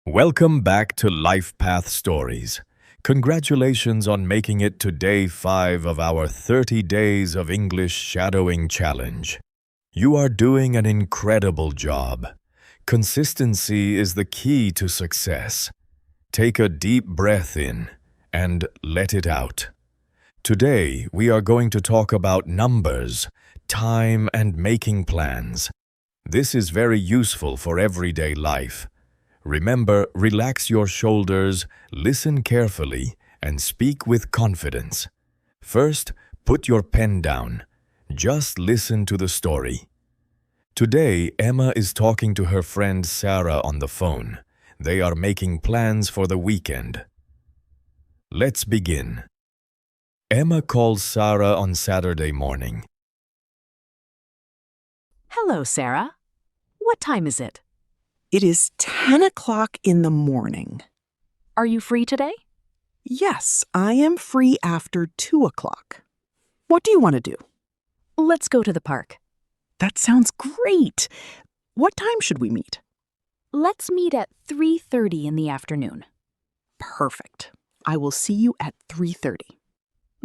Welcome back to Life Path Stories. Congratulations on making it to day 5 of our 30 Days of English Shadowing Challenge. You are doing an incredible job. Consistency is the key to success. Take a deep breath in and let it out. Today, we are going to talk about numbers, time, and making plans. This is very useful for everyday life. Remember, relax your shoulders, listen carefully, and speak with confidence. First, put your pen down. Just listen to the story. Today, Emma is talking to her friend Sarah on the phone. They are making plans for the weekend. Let's begin. Emma calls Sarah on Saturday morning. Hello, Sarah. What time is it? It is 10 o'clock in the morning. Are you free today? Yes, I am free after 2 o'clock. What do you want to do? Let's go to the park. That sounds great. What time should we meet? Let's meet at 3:30 in the afternoon. Perfect. I will see you at 3:30.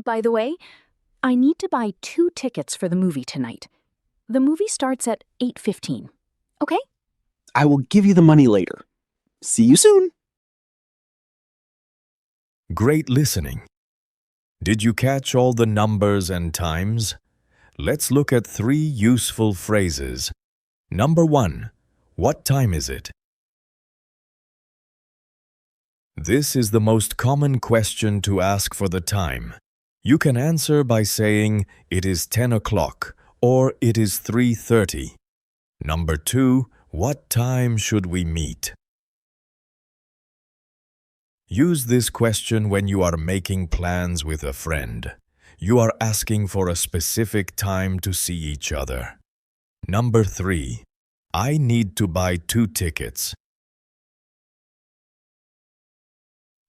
By the way, I need to buy 2 tickets for the movie tonight. The movie starts at 8:15. Okay? I will give you the money later. See you soon. Great listening. Did you catch all the numbers and times? Let's look at 3 useful phrases. Number 1. What time is it? This is the most common question to ask for the time. You can answer by saying, it is 10 o'clock or it is 3:30. Number 2. What time should we meet? Use this question when you are making plans with a friend. You are asking for a specific time to see each other. Number 3. I need to buy 2 tickets.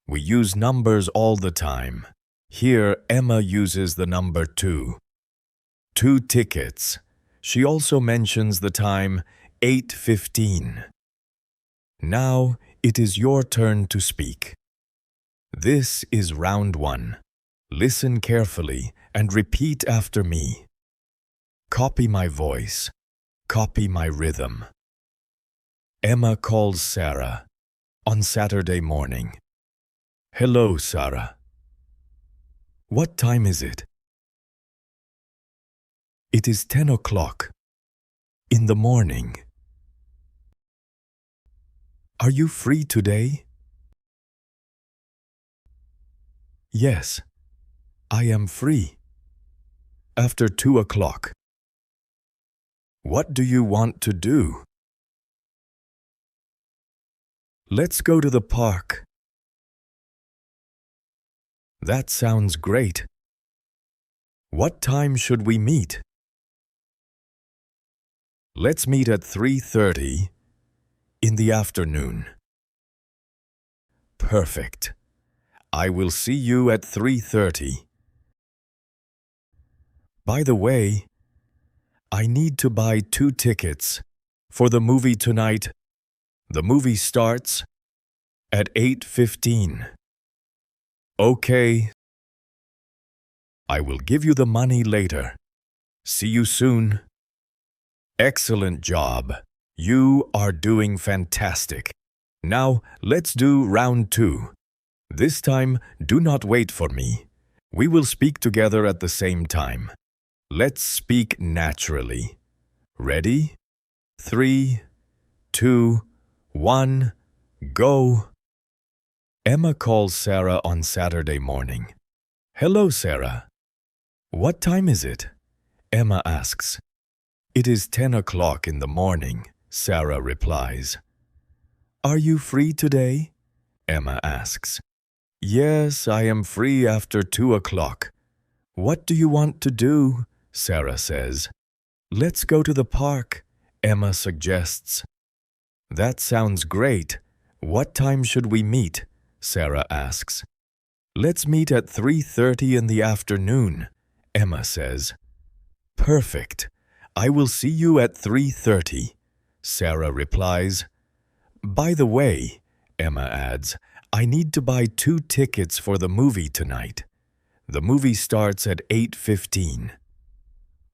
We use numbers all the time. Here, Emma uses the number 2. 2 tickets. She also mentions the time 8:15. Now, it is your turn to speak. This is round 1. Listen carefully and repeat after me. Copy my voice. Copy my rhythm. Emma calls Sarah on Saturday morning. Hello, Sarah. What time is it? It is 10 o'clock in the morning. Are you free today? Yes, I am free. After 2 o'clock. What do you want to do? Let's go to the park. That sounds great. What time should we meet? Let's meet at 3:30 in the afternoon. Perfect. I will see you at 3:30. By the way, I need to buy 2 tickets for the movie tonight. The movie starts at 8:15. Okay. I will give you the money later. See you soon. Excellent job. You are doing fantastic. Now, let's do round 2. This time, do not wait for me. We will speak together at the same time. Let's speak naturally. Ready? 3, 2, 1, go. Emma calls Sarah on Saturday morning. Hello, Sarah. What time is it? Emma asks. It is 10 o'clock in the morning, Sarah replies. Are you free today? Emma asks. Yes, I am free after 2 o'clock. What do you want to do? Sarah says. Let's go to the park, Emma suggests. That sounds great. What time should we meet? Sarah asks. Let's meet at 3:30 in the afternoon, Emma says. Perfect. I will see you at 3:30, Sarah replies. By the way, Emma adds, I need to buy 2 tickets for the movie tonight. The movie starts at 8:15.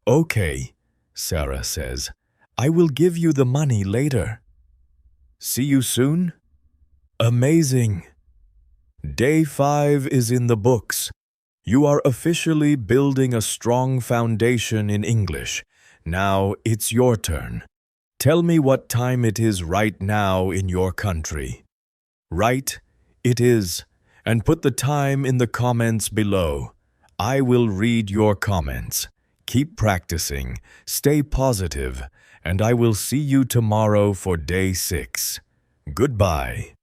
Okay, Sarah says. I will give you the money later. See you soon? Amazing. Day 5 is in the books. You are officially building a strong foundation in English. Now it's your turn. Tell me what time it is right now in your country. Write, it is, and put the time in the comments below. I will read your comments. Keep practicing, stay positive, and I will see you tomorrow for day 6. Goodbye.